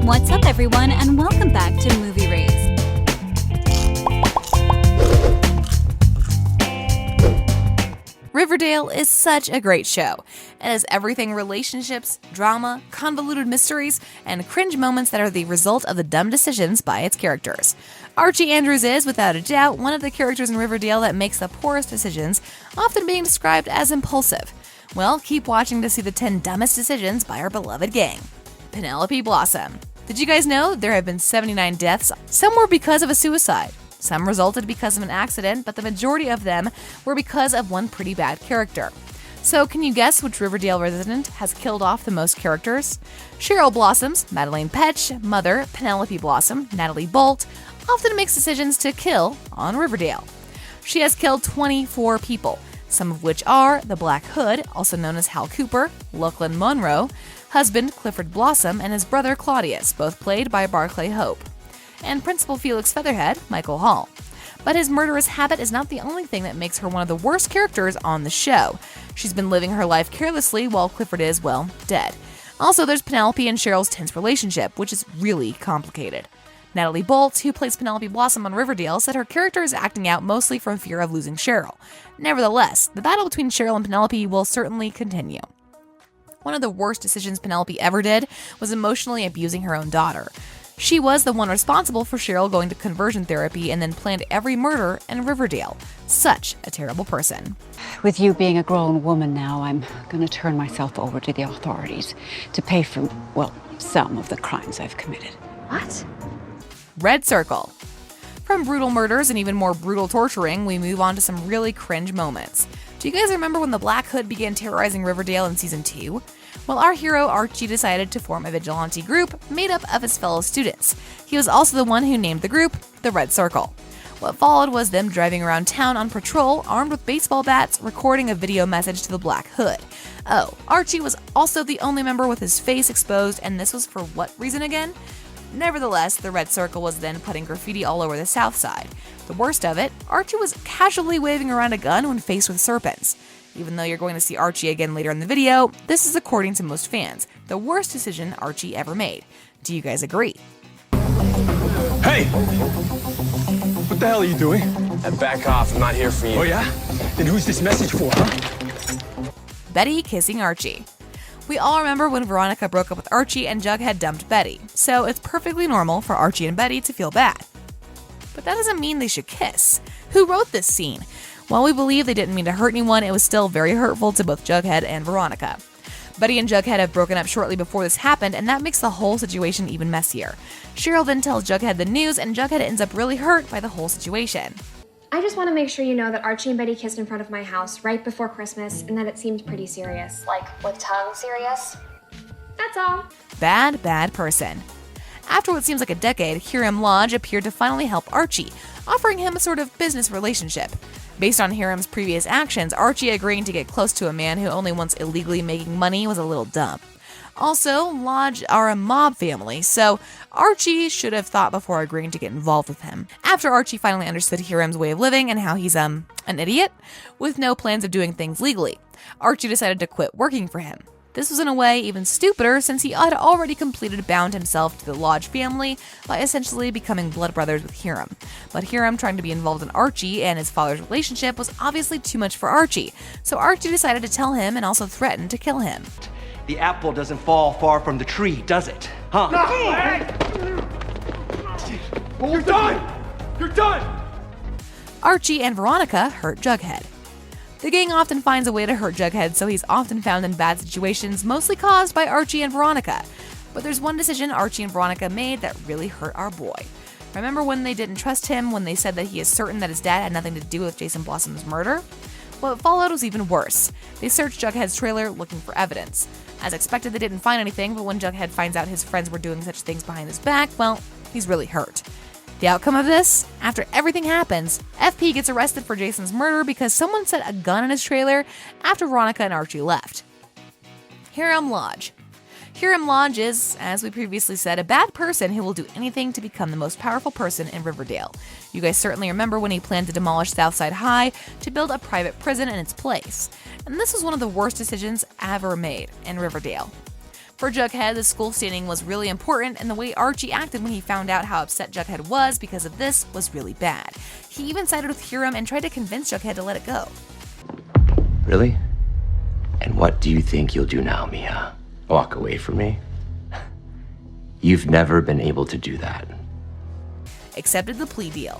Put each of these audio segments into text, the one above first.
What's up, everyone, and welcome back to Movie Raised. Riverdale is such a great show. It has everything relationships, drama, convoluted mysteries, and cringe moments that are the result of the dumb decisions by its characters. Archie Andrews is, without a doubt, one of the characters in Riverdale that makes the poorest decisions, often being described as impulsive. Well, keep watching to see the 10 dumbest decisions by our beloved gang. Penelope Blossom. Did you guys know there have been 79 deaths? Some were because of a suicide. Some resulted because of an accident, but the majority of them were because of one pretty bad character. So can you guess which Riverdale resident has killed off the most characters? Cheryl Blossom's Madelaine Petsch, mother Penelope Blossom, Natalie Bolt, often makes decisions to kill on Riverdale. She has killed 24 people, some of which are the Black Hood, also known as Hal Cooper, Lachlan Monroe, husband Clifford Blossom, and his brother Claudius, both played by Barclay Hope, and Principal Felix Featherhead, Michael Hall. But his murderous habit is not the only thing that makes her one of the worst characters on the show. She's been living her life carelessly while Clifford is, well, dead. Also, there's Penelope and Cheryl's tense relationship, which is really complicated. Natalie Bolt, who plays Penelope Blossom on Riverdale, said her character is acting out mostly from fear of losing Cheryl. Nevertheless, the battle between Cheryl and Penelope will certainly continue. One of the worst decisions Penelope ever did was emotionally abusing her own daughter. She was the one responsible for Cheryl going to conversion therapy and then planned every murder in Riverdale. Such a terrible person. With you being a grown woman now, I'm going to turn myself over to the authorities to pay for, well, some of the crimes I've committed. What? Red Circle. From brutal murders and even more brutal torturing, we move on to some really cringe moments. Do you guys remember when the Black Hood began terrorizing Riverdale in Season 2? Well, our hero Archie decided to form a vigilante group made up of his fellow students. He was also the one who named the group the Red Circle. What followed was them driving around town on patrol, armed with baseball bats, recording a video message to the Black Hood. Oh, Archie was also the only member with his face exposed, and this was for what reason again? Nevertheless, the Red Circle was then putting graffiti all over the south side. The worst of it, Archie was casually waving around a gun when faced with serpents. Even though you're going to see Archie again later in the video, this is, according to most fans, the worst decision Archie ever made. Do you guys agree? Hey! What the hell are you doing? Back off, I'm not here for you. Oh yeah? Then who's this message for, huh? Betty kissing Archie. We all remember when Veronica broke up with Archie and Jughead dumped Betty, so it's perfectly normal for Archie and Betty to feel bad. But that doesn't mean they should kiss. Who wrote this scene? While we believe they didn't mean to hurt anyone, it was still very hurtful to both Jughead and Veronica. Betty and Jughead have broken up shortly before this happened, and that makes the whole situation even messier. Cheryl then tells Jughead the news, and Jughead ends up really hurt by the whole situation. I just want to make sure you know that Archie and Betty kissed in front of my house right before Christmas, and that it seemed pretty serious. Like, with tongue serious? That's all. Bad person. After what seems like a decade, Hiram Lodge appeared to finally help Archie, offering him a sort of business relationship. Based on Hiram's previous actions, Archie agreeing to get close to a man who only wants illegally making money was a little dumb. Also, Lodge are a mob family, so Archie should have thought before agreeing to get involved with him. After Archie finally understood Hiram's way of living and how he's, an idiot, with no plans of doing things legally, Archie decided to quit working for him. This was in a way even stupider since he had already completed bound himself to the Lodge family by essentially becoming blood brothers with Hiram. But Hiram trying to be involved in Archie and his father's relationship was obviously too much for Archie, so Archie decided to tell him and also threaten to kill him. The apple doesn't fall far from the tree, does it? Huh? No! You're done! You're done! Archie and Veronica hurt Jughead. The gang often finds a way to hurt Jughead, so he's often found in bad situations, mostly caused by Archie and Veronica. But there's one decision Archie and Veronica made that really hurt our boy. Remember when they didn't trust him when they said that he is certain that his dad had nothing to do with Jason Blossom's murder? What followed was even worse. They searched Jughead's trailer looking for evidence. As expected, they didn't find anything, but when Jughead finds out his friends were doing such things behind his back, well, he's really hurt. The outcome of this? After everything happens, FP gets arrested for Jason's murder because someone set a gun in his trailer after Veronica and Archie left. Hiram Lodge. Hiram Lodge is, as we previously said, a bad person who will do anything to become the most powerful person in Riverdale. You guys certainly remember when he planned to demolish Southside High to build a private prison in its place. And this was one of the worst decisions ever made in Riverdale. For Jughead, the school standing was really important, and the way Archie acted when he found out how upset Jughead was because of this was really bad. He even sided with Hiram and tried to convince Jughead to let it go. Really? And what do you think you'll do now, Mia? Walk away from me? You've never been able to do that. Accepted the plea deal.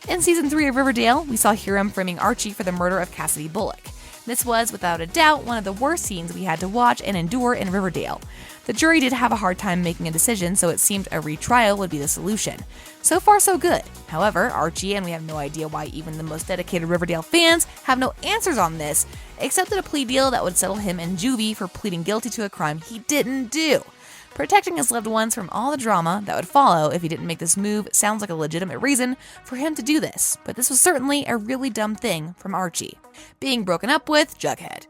In Season 3 of Riverdale, we saw Hiram framing Archie for the murder of Cassidy Bullock. This was, without a doubt, one of the worst scenes we had to watch and endure in Riverdale. The jury did have a hard time making a decision, so it seemed a retrial would be the solution. So far, so good. However, Archie, and we have no idea why even the most dedicated Riverdale fans have no answers on this, accepted a plea deal that would settle him in juvie for pleading guilty to a crime he didn't do. Protecting his loved ones from all the drama that would follow if he didn't make this move sounds like a legitimate reason for him to do this, but this was certainly a really dumb thing from Archie. Being broken up with Jughead.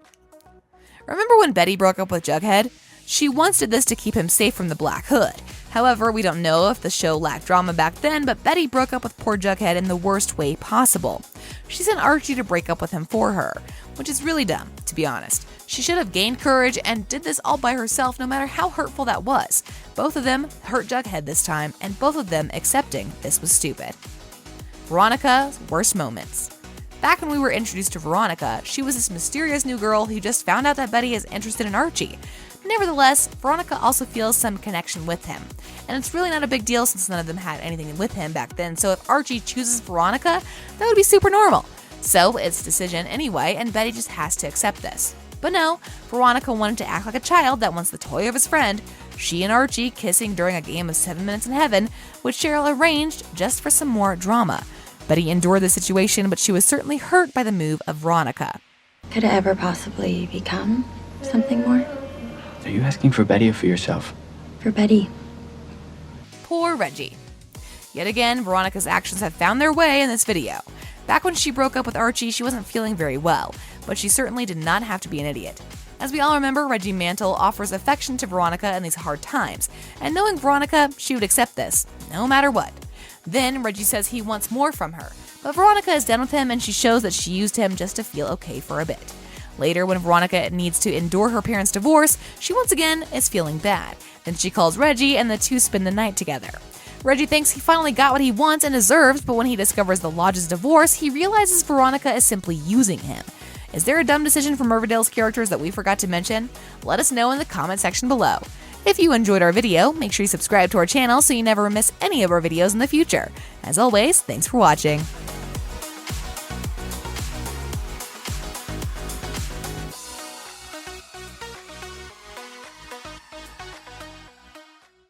Remember when Betty broke up with Jughead? She once did this to keep him safe from the Black Hood. However, we don't know if the show lacked drama back then, but Betty broke up with poor Jughead in the worst way possible. She sent Archie to break up with him for her, which is really dumb, to be honest. She should have gained courage and did this all by herself, no matter how hurtful that was. Both of them hurt Jughead this time, and both of them accepting this was stupid. Veronica's worst moments. Back when we were introduced to Veronica, she was this mysterious new girl who just found out that Betty is interested in Archie. Nevertheless, Veronica also feels some connection with him. And it's really not a big deal since none of them had anything with him back then, so if Archie chooses Veronica, that would be super normal. So it's decision anyway, and Betty just has to accept this. But no, Veronica wanted to act like a child that wants the toy of his friend. She and Archie kissing during a game of 7 Minutes in Heaven, which Cheryl arranged just for some more drama. Betty endured the situation, but she was certainly hurt by the move of Veronica. Could it ever possibly become something more? Are you asking for Betty or for yourself? For Betty. Poor Reggie. Yet again, Veronica's actions have found their way in this video. Back when she broke up with Archie, she wasn't feeling very well, but she certainly did not have to be an idiot. As we all remember, Reggie Mantle offers affection to Veronica in these hard times, and knowing Veronica, she would accept this, no matter what. Then Reggie says he wants more from her, but Veronica is done with him and she shows that she used him just to feel okay for a bit. Later, when Veronica needs to endure her parents' divorce, she once again is feeling bad. Then she calls Reggie and the two spend the night together. Reggie thinks he finally got what he wants and deserves, but when he discovers the Lodge's divorce, he realizes Veronica is simply using him. Is there a dumb decision from Riverdale's characters that we forgot to mention? Let us know in the comment section below. If you enjoyed our video, make sure you subscribe to our channel so you never miss any of our videos in the future. As always, thanks for watching.